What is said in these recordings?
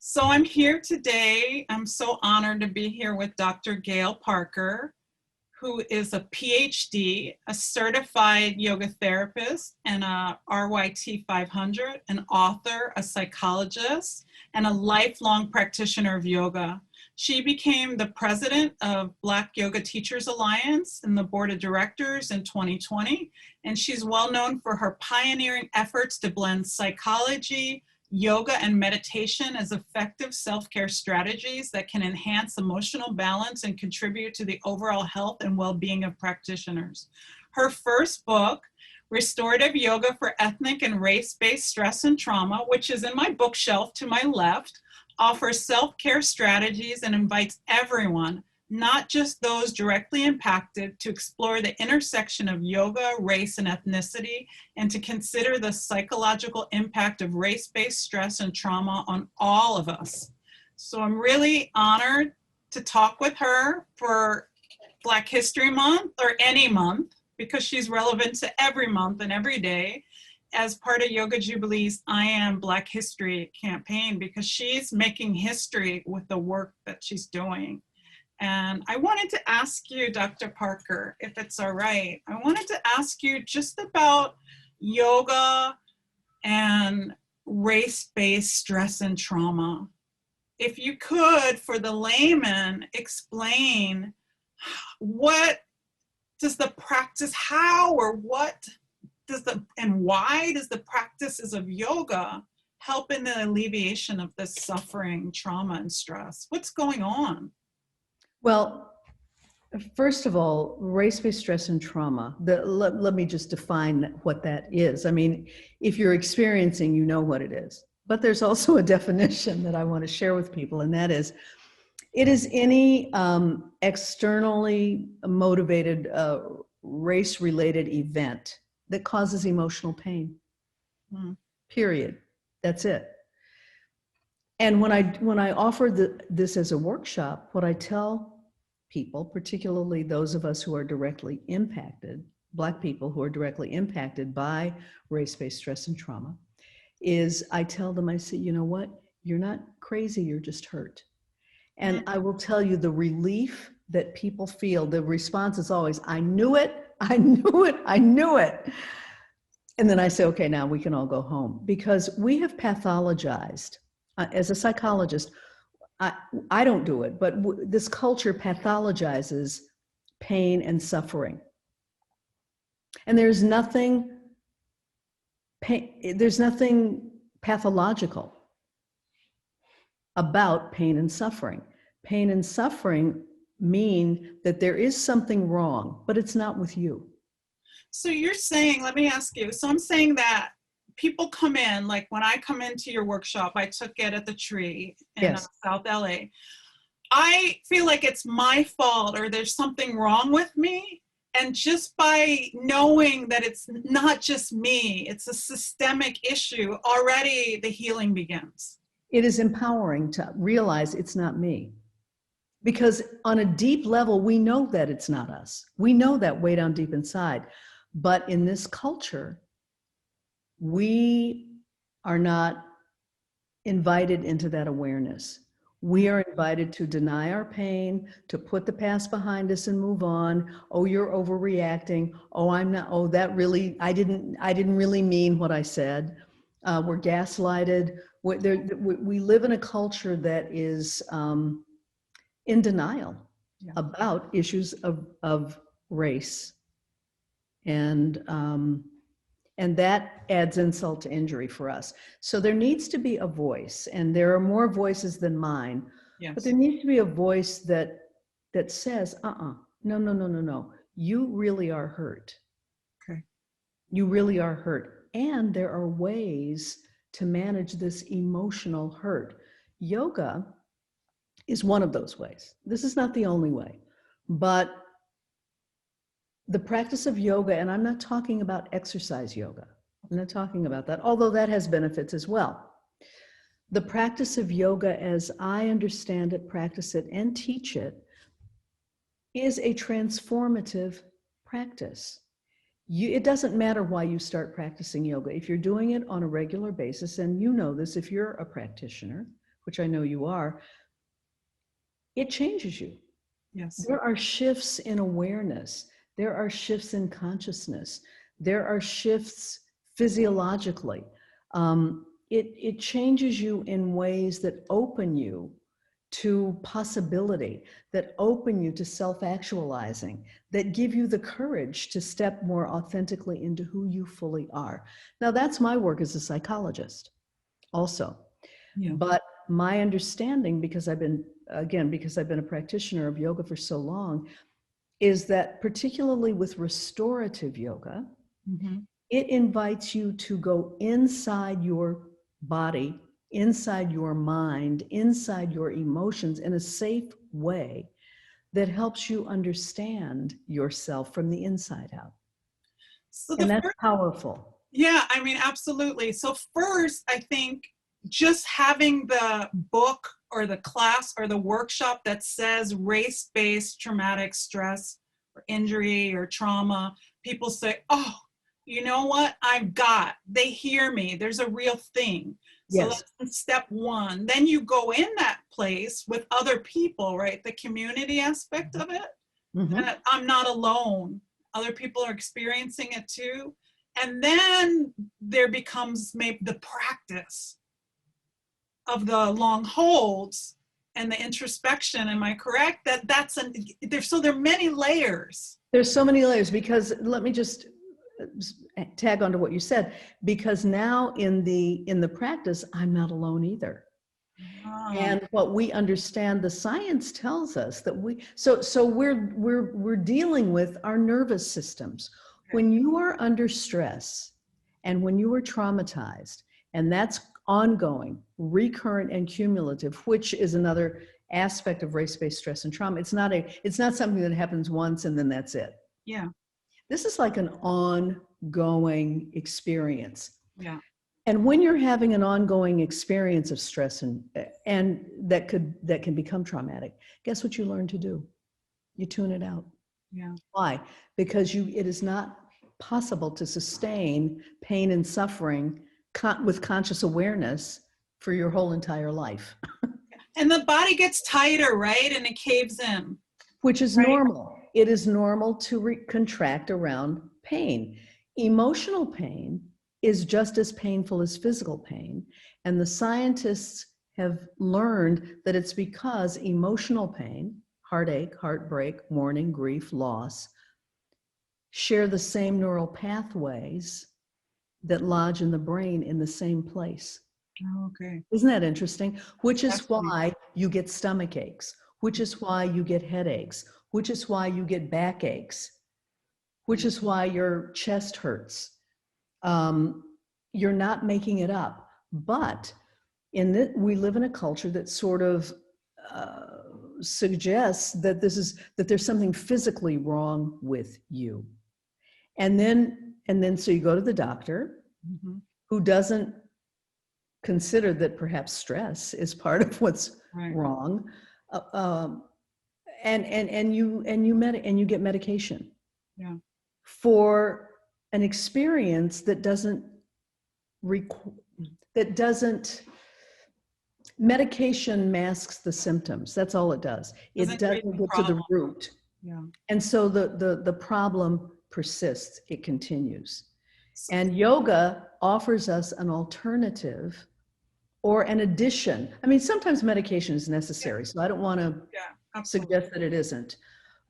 So I'm here today. I'm so honored to be here with Dr. Gail Parker, who is a PhD, a certified yoga therapist, and a RYT 500, an author, a psychologist, and a lifelong practitioner of yoga. She became the president of Black Yoga Teachers Alliance and the board of directors in 2020, and she's well known for her pioneering efforts to blend psychology, yoga, and meditation as effective self-care strategies that can enhance emotional balance and contribute to the overall health and well-being of practitioners. Her first book, Restorative Yoga for Ethnic and Race-Based Stress and Trauma, which is in my bookshelf to my left, offers self-care strategies and invites everyone, not just those directly impacted, to explore the intersection of yoga, race, and ethnicity, and to consider the psychological impact of race-based stress and trauma on all of us. So I'm really honored to talk with her for Black History Month, or any month, because she's relevant to every month and every day, as part of Yoga Jubilee's I Am Black History campaign, because she's making history with the work that she's doing. And I wanted to ask you, Dr. Parker, if it's all right, I wanted to ask you just about yoga and race-based stress and trauma. If you could, for the layman, explain what does the practice, how or what does the, and why does the practices of yoga help in the alleviation of this suffering, trauma, and stress? What's going on? Well, first of all, race-based stress and trauma, let me just define what that is. I mean, if you're experiencing, you know what it is. But there's also a definition that I want to share with people, and that is, it is any externally motivated race-related event that causes emotional pain, period. That's it. And when I offer this as a workshop, what I tell people, particularly those of us who are directly impacted, Black people who are directly impacted by race-based stress and trauma, is I tell them, I say, you know what? You're not crazy, you're just hurt. And I will tell you the relief that people feel, the response is always, I knew it, I knew it, I knew it. And then I say, okay, now we can all go home, because we have pathologized. As a psychologist, I don't do it, but this culture pathologizes pain and suffering. And there's nothing pathological about pain and suffering. Pain and suffering mean that there is something wrong, but it's not with you. So you're saying, let me ask you, so I'm saying that people come in, like when I come into your workshop, I took it at the Tree in South LA. I feel like it's my fault or there's something wrong with me. And just by knowing that it's not just me, it's a systemic issue, already the healing begins. It is empowering to realize it's not me. Because on a deep level, we know that it's not us. We know that way down deep inside. But in this culture, we are not invited into that awareness. We are invited to deny our pain, to put the past behind us and move on. Oh, you're overreacting. Oh, I'm not. Oh, that really, I didn't really mean what I said. We're gaslighted. We live in a culture that is in denial about issues of race. And that adds insult to injury for us. So there needs to be a voice, and there are more voices than mine, but there needs to be a voice that says, no, you really are hurt. Okay. You really are hurt. And there are ways to manage this emotional hurt. Yoga is one of those ways. This is not the only way, but the practice of yoga, and I'm not talking about exercise yoga. I'm not talking about that, although that has benefits as well. The practice of yoga, as I understand it, practice it, and teach it, is a transformative practice. It doesn't matter why you start practicing yoga. If you're doing it on a regular basis, and you know this if you're a practitioner, which I know you are, it changes you. Yes. There are shifts in awareness. There are shifts in consciousness. There are shifts physiologically. It changes you in ways that open you to possibility, that open you to self-actualizing, that give you the courage to step more authentically into who you fully are. Now, that's my work as a psychologist also. Yeah. But my understanding, because I've been a practitioner of yoga for so long, is that particularly with restorative yoga, it invites you to go inside your body, inside your mind, inside your emotions in a safe way that helps you understand yourself from the inside out. So And the that's first, powerful. yeah, I mean, absolutely. So first, I think just having the book or the class or the workshop that says race-based traumatic stress or injury or trauma, people say, oh, you know what? They hear me. There's a real thing. So Yes. that's step one. Then you go in that place with other people, right? The community aspect of it. That I'm not alone. Other people are experiencing it too. And then there becomes maybe the practice of the long holds and the introspection. Am I correct? So there are many layers. There's so many layers, because let me just tag onto what you said, because now in the practice, I'm not alone either. And what we understand, the science tells us that we're dealing with our nervous systems. When you are under stress and when you are traumatized, and that's ongoing, recurrent, and cumulative, which is another aspect of race-based stress and trauma. It's not something that happens once and then that's it. Yeah. This is like an ongoing experience. Yeah. And when you're having an ongoing experience of stress and that can become traumatic, guess what you learn to do? You tune it out. Yeah. Why? Because it is not possible to sustain pain and suffering with conscious awareness for your whole entire life. And the body gets tighter, right? And it caves in. Which is normal. It is normal to contract around pain. Emotional pain is just as painful as physical pain. And the scientists have learned that it's because emotional pain, heartache, heartbreak, mourning, grief, loss, share the same neural pathways that lodge in the brain in the same place. Okay. Isn't that interesting? Which is Definitely. why you get stomach aches, which is why you get headaches, which is why you get backaches, which is why your chest hurts. You're not making it up. But we live in a culture that sort of suggests that there's something physically wrong with you. And then so you go to the doctor, who doesn't consider that perhaps stress is part of what's wrong, and you get medication for an experience that doesn't medication masks the symptoms. That's all it does. It doesn't get to the root. Yeah. And so the problem persists, it continues. And yoga offers us an alternative or an addition. I mean, sometimes medication is necessary, so I don't want to suggest that it isn't.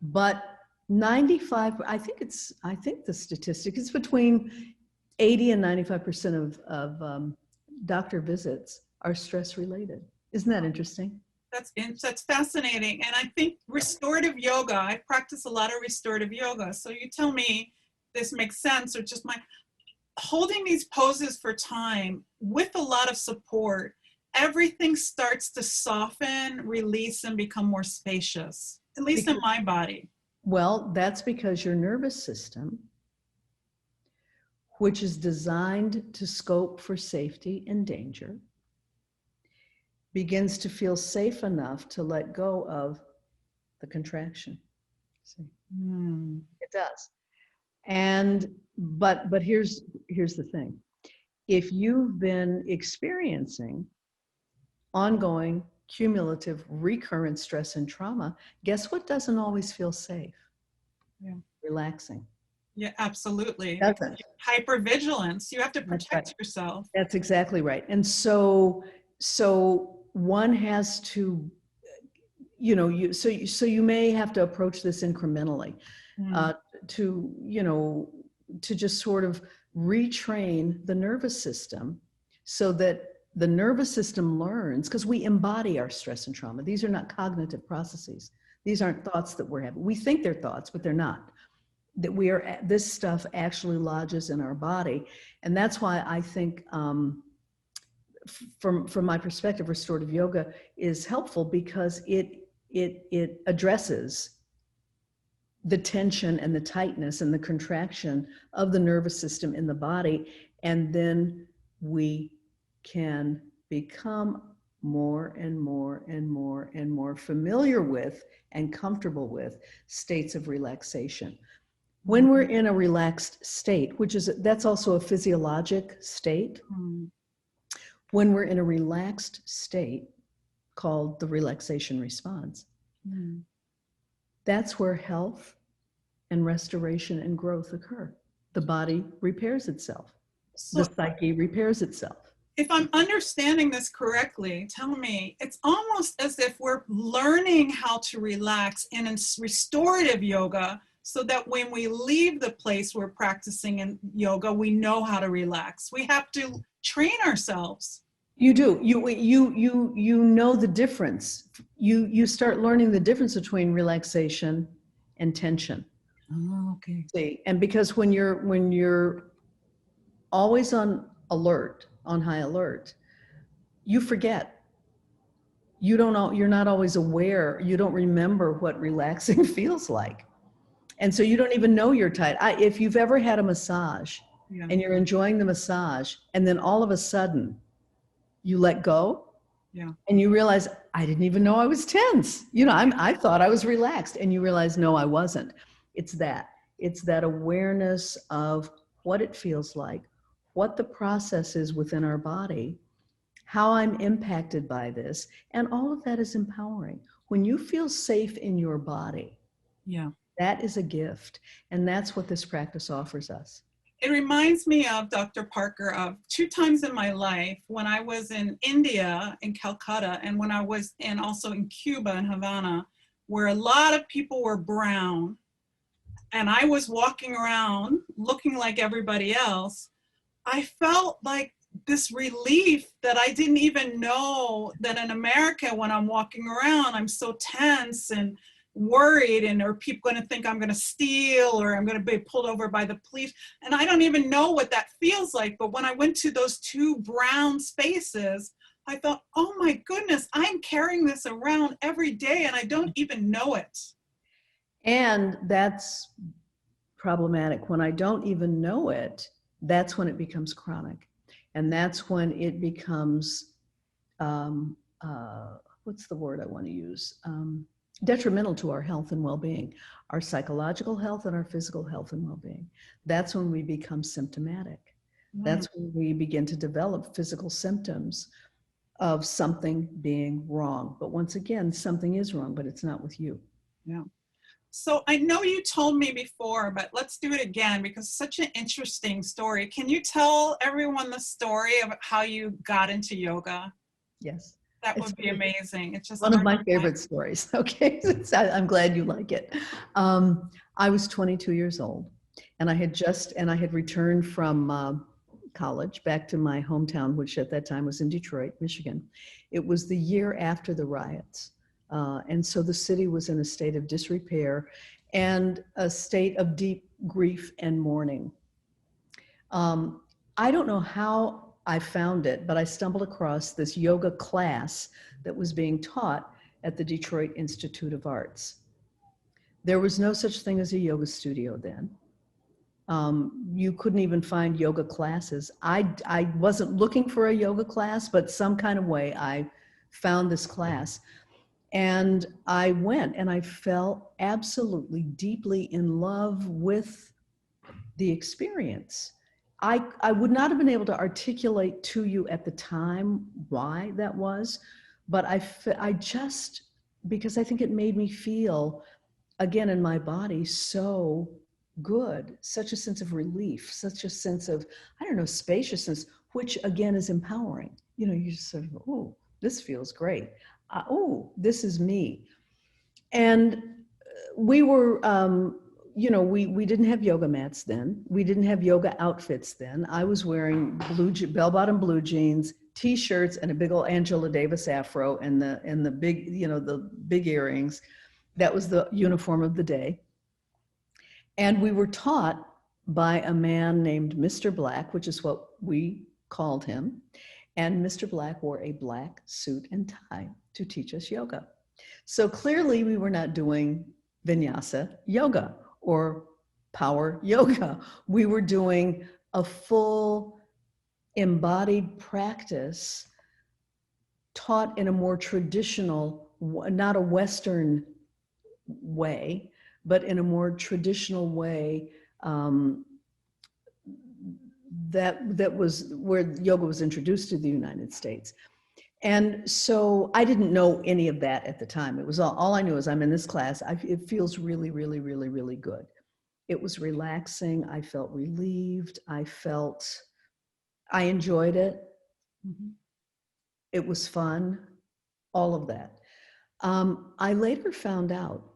But 95, I think the statistic is between 80 and 95% of doctor visits are stress related. Isn't that interesting? That's fascinating. And I think restorative yoga, I practice a lot of restorative yoga. So you tell me this makes sense, or just holding these poses for time with a lot of support, everything starts to soften, release, and become more spacious, at least in my body. Well, that's because your nervous system, which is designed to scope for safety and danger, begins to feel safe enough to let go of the contraction. See? It does. But here's the thing. If you've been experiencing ongoing, cumulative, recurrent stress and trauma, guess what doesn't always feel safe? Yeah. Relaxing. Yeah, absolutely. Because Doesn't. hypervigilance, you have to That's right. protect yourself. That's exactly right. And so one has to, so you may have to approach this incrementally, Mm. uh, to, to just sort of retrain the nervous system so that the nervous system learns, because we embody our stress and trauma. These are not cognitive processes. These aren't thoughts that we're having. We think they're thoughts, but they're not. That this stuff actually lodges in our body. And that's why I think, from my perspective, restorative yoga is helpful, because it addresses the tension and the tightness and the contraction of the nervous system in the body. And then we can become more and more and more and more familiar with and comfortable with states of relaxation. When we're in a relaxed state, that's also a physiologic state. Mm. When we're in a relaxed state called the relaxation response, Mm. that's where health and restoration and growth occur. The body repairs itself. The So psyche repairs itself. if I'm understanding this correctly, tell me, it's almost as if we're learning how to relax in restorative yoga, so that when we leave the place we're practicing in yoga, we know how to relax. We have to train ourselves. You do. You know the difference. You start learning the difference between relaxation and tension. Oh, okay. See, and because when you're always on alert, on high alert, you forget. You're not always aware. You don't remember what relaxing feels like. And so you don't even know you're tight. If you've ever had a massage, Yeah. and you're enjoying the massage, and then all of a sudden you let go, Yeah. and you realize, I didn't even know I was tense. I thought I was relaxed, and you realize, no, I wasn't. It's that awareness of what it feels like, what the process is within our body, how I'm impacted by this. And all of that is empowering. When you feel safe in your body, Yeah. that is a gift. And that's what this practice offers us. It reminds me of Dr. Parker of 2 times in my life, when I was in India, in Calcutta, and when I was also in Cuba, in Havana, where a lot of people were brown. And I was walking around looking like everybody else. I felt like this relief that I didn't even know that in America, when I'm walking around, I'm so tense and worried, and are people going to think I'm going to steal, or I'm going to be pulled over by the police? And I don't even know what that feels like. But when I went to those 2 brown spaces, I thought, oh my goodness, I'm carrying this around every day and I don't even know it. And that's problematic. When I don't even know it, that's when it becomes chronic. And that's when it becomes, what's the word I want to use? Detrimental to our health and well-being, our psychological health and our physical health and well-being. That's when we become symptomatic. That's when we begin to develop physical symptoms of something being wrong. But once again, something is wrong, but it's not with you. Yeah. So I know you told me before, but let's do it again, because it's such an interesting story. Can you tell everyone the story of how you got into yoga? Yes. That would be amazing. It's just one of my favorite stories. Okay, I'm glad you like it. I was 22 years old, and I had returned from college back to my hometown, which at that time was in Detroit, Michigan. It was the year after the riots. And so the city was in a state of disrepair and a state of deep grief and mourning. I don't know how I found it, but I stumbled across this yoga class that was being taught at the Detroit Institute of Arts. There was no such thing as a yoga studio then. You couldn't even find yoga classes. I wasn't looking for a yoga class, but some kind of way I found this class. And I went, and I fell absolutely deeply in love with the experience. I would not have been able to articulate to you at the time why that was, but I just, because I think it made me feel, again, in my body, so good, such a sense of relief, such a sense of, I don't know, spaciousness, which again is empowering. You know, you just sort of, oh, this feels great. Oh, this is me. And we were, you know, we didn't have yoga mats then. We didn't have yoga outfits then. I was wearing bell-bottom blue jeans, t-shirts, and a big old Angela Davis afro, and the big, you know, the big earrings. That was the uniform of the day. And we were taught by a man named Mr. Black, which is what we called him. And Mr. Black wore a black suit and tie to teach us yoga. So clearly we were not doing vinyasa yoga or power yoga. We were doing a full embodied practice taught in a more traditional, not a Western way, but in a more traditional way, that was where yoga was introduced to the United States. And so I didn't know any of that at the time. It was all I knew is I'm in this class. It feels really, really, really, really good. It was relaxing. I felt relieved. I enjoyed it. Mhm. It was fun, all of that. I later found out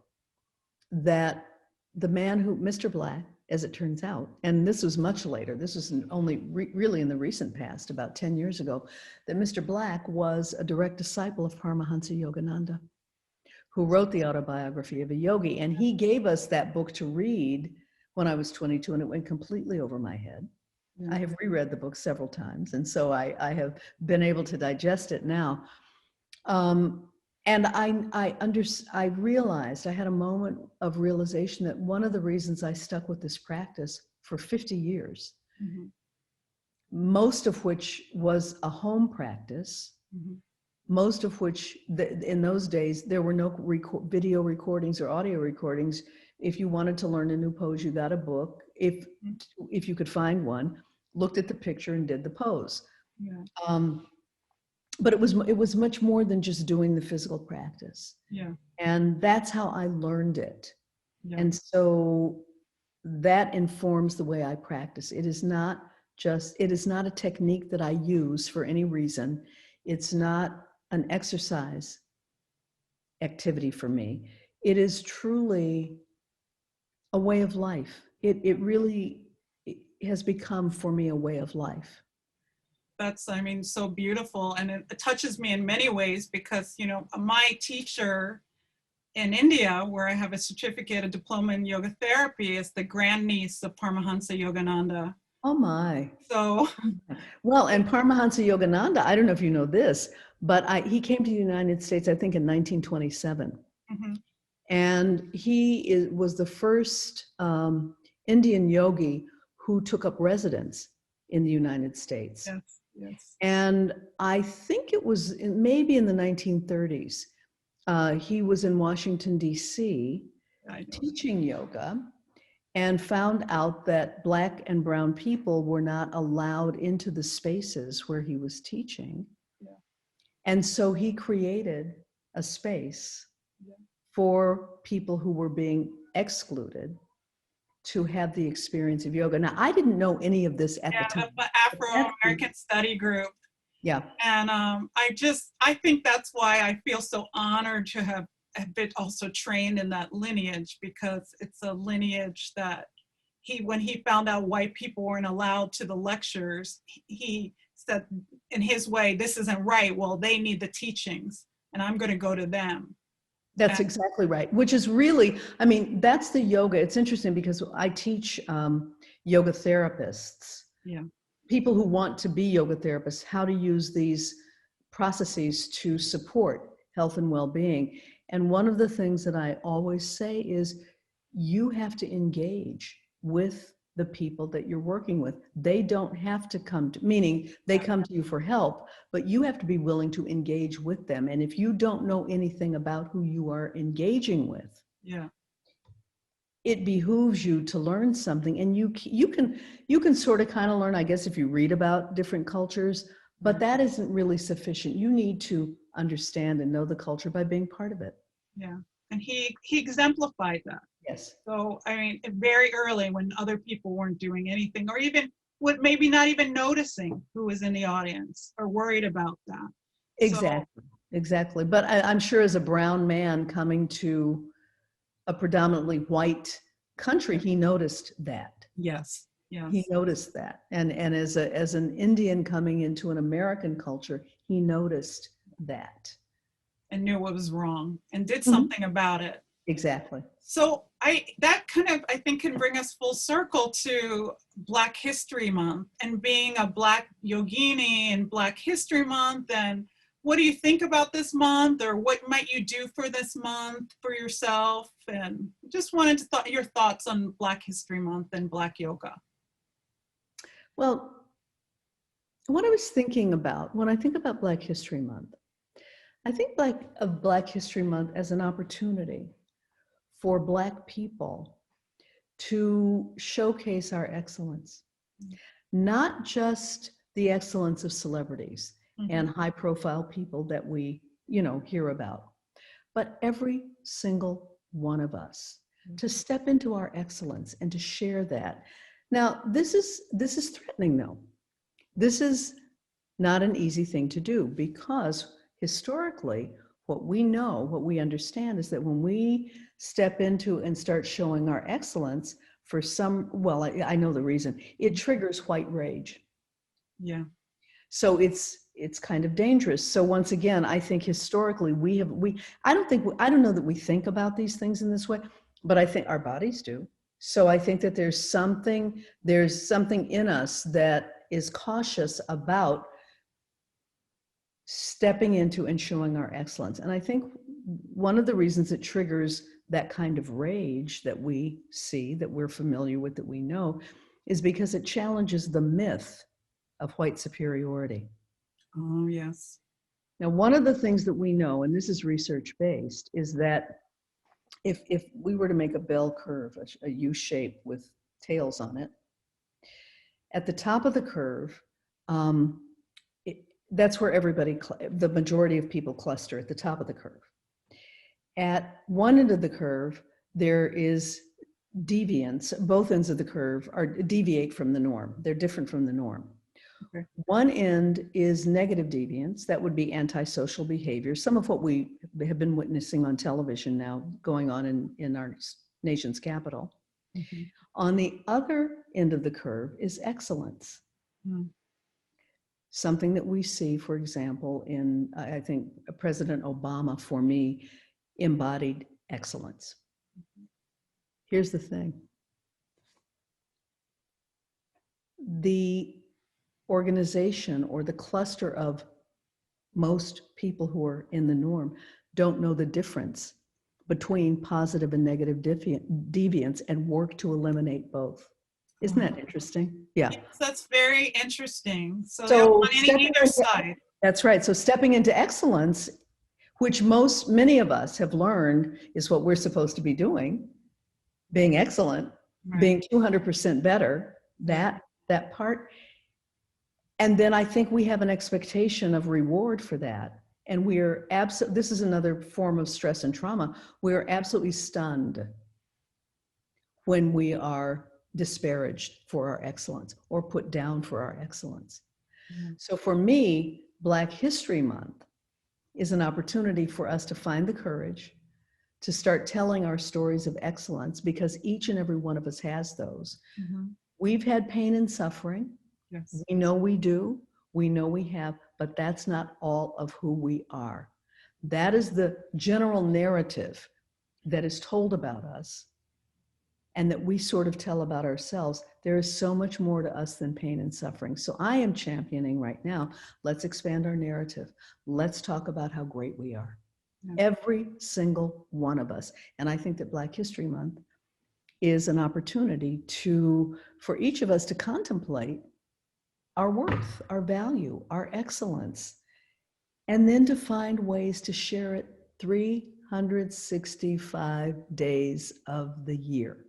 that the man who, Mr. Black, as it turns out, and this was much later, this was only really in the recent past, about 10 years ago, that Mr. Black was a direct disciple of Paramahansa Yogananda, who wrote the autobiography of a yogi. And he gave us that book to read when I was 22, and it went completely over my head. I have reread the book several times, and so I have been able to digest it now. And I realized, I had a moment of realization that one of the reasons I stuck with this practice for 50 years, Mhm. most of which was a home practice, Mhm. most of which in those days, there were no video recordings or audio recordings. If you wanted to learn a new pose, you got a book. If you could find one, looked at the picture and did the pose. Yeah. But it was much more than just doing the physical practice. Yeah. And that's how I learned it. Yeah. And so that informs the way I practice. It is not a technique that I use for any reason. It's not an exercise activity for me. It is truly a way of life. It really has become for me a way of life. That's, I mean, so beautiful. And it touches me in many ways because, you know, my teacher in India, where I have a certificate, a diploma in yoga therapy, is the grandniece of Paramahansa Yogananda. Oh my. So, Well, and Paramahansa Yogananda, I don't know if you know this, but he came to the United States, I think, in 1927. mhm. And he was the first Indian yogi who took up residence in the United States. Yes, yes. And I think it was maybe in the 1930s. He was in Washington, D.C., I know. teaching yoga, and found out that Black and brown people were not allowed into the spaces where he was teaching. Yeah. And so he created a space Yeah. for people who were being excluded to have the experience of yoga. Now, I didn't know any of this at the Yeah, time. the Afro-American study group. Yeah. And I think that's why I feel so honored to have been also trained in that lineage, because it's a lineage that when he found out white people weren't allowed to the lectures, he said in his way, this isn't right. Well, they need the teachings and I'm going to go to them. That's exactly right, which is really, I mean, that's the yoga. It's interesting because I teach yoga therapists, Yeah. people who want to be yoga therapists, how to use these processes to support health and well-being. And one of the things that I always say is you have to engage with the people that you're working with. They don't have to come to, meaning they come to you for help, but you have to be willing to engage with them. And if you don't know anything about who you are engaging with, Yeah. it behooves you to learn something, and you can sort of kind of learn, I guess, if you read about different cultures, but that isn't really sufficient. You need to understand and know the culture by being part of it. Yeah. And he exemplified that. Yes. So, I mean, very early when other people weren't doing anything, or even would maybe not even noticing who was in the audience or worried about that. Exactly. Exactly. But I'm sure as a brown man coming to a predominantly white country, he noticed that. Yes. Yes. He noticed that. And as an Indian coming into an American culture, he noticed that. And knew what was wrong and did something about it. Exactly. So that kind of, I think, can bring us full circle to Black History Month and being a Black yogini in Black History Month. And what do you think about this month, or what might you do for this month for yourself? And just wanted to your thoughts on Black History Month and Black yoga. Well, what I was thinking about when I think about Black History Month, I think of Black History Month as an opportunity for Black people to showcase our excellence, not just the excellence of celebrities and high-profile people that we, hear about, but every single one of us to step into our excellence and to share that. Now, this is threatening, though. This is not an easy thing to do, because historically, what we know, what we understand is that when we step into and start showing our excellence for I know the reason, it triggers white rage. Yeah. So it's kind of dangerous. So once again, I think historically I don't know that we think about these things in this way, but I think our bodies do. So I think that there's something in us that is cautious about stepping into and showing our excellence. And I think one of the reasons it triggers that kind of rage that we see, that we're familiar with, that we know, is because it challenges the myth of white superiority. Oh, yes. Now, one of the things that we know, and this is research-based, is that if we were to make a bell curve, a U shape with tails on it, at the top of the curve, that's where the majority of people cluster, at the top of the curve. At one end of the curve, there is deviance. Both ends of the curve deviate from the norm. They're different from the norm. Okay. One end is negative deviance. That would be antisocial behavior, some of what we have been witnessing on television now going on in our nation's capital. On the other end of the curve is excellence. Something that we see, for example, in, I think, President Obama, for me, embodied excellence. Here's the thing. The organization or the cluster of most people who are in the norm don't know the difference between positive and negative deviance and work to eliminate both. Isn't that interesting? Yeah. Yes, that's very interesting. So on either side. That's right. So stepping into excellence, which many of us have learned is what we're supposed to be doing, being excellent, right, being 200% better, that part. And then I think we have an expectation of reward for that. And this is another form of stress and trauma. We're absolutely stunned when we are disparaged for our excellence or put down for our excellence. So for me, Black History Month is an opportunity for us to find the courage to start telling our stories of excellence, because each and every one of us has those. We've had pain and suffering. Yes. We know we do. We know we have, but that's not all of who we are. That is the general narrative that is told about us and that we sort of tell about ourselves. There is so much more to us than pain and suffering. So I am championing right now, let's expand our narrative. Let's talk about how great we are. Every single one of us. And I think that Black History Month is an opportunity for each of us to contemplate our worth, our value, our excellence, and then to find ways to share it 365 days of the year.